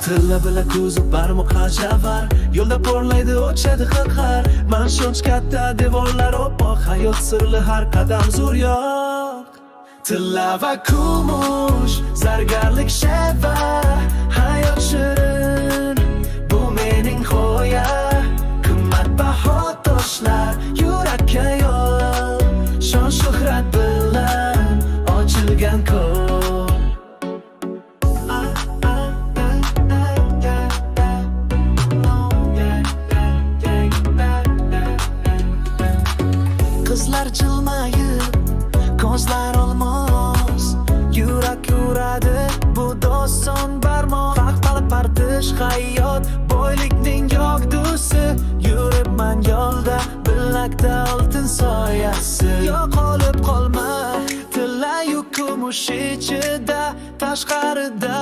Tilla bilan ko'zib barmoq hajavar yo'lda porlaydi o'chadi qaqar man shuncha katta devorlar oppoq hayot sirli har qadam zo'r yo'q tilla va kumush zargarlik sheva hayot shirin bu mening g'oya qimmatbaho toshlar yurakka yo'l shon shuhrat bilan ochilgan ko'l qizlar jilmayib ko'zlar olmos yurak yuradi bu doston barmoq faqat partish hayot boylikning yog'dusi yuribman yo'lda bilakda oltin soyasi yo'qolib qolma tilla yu kumush ichida tashqarida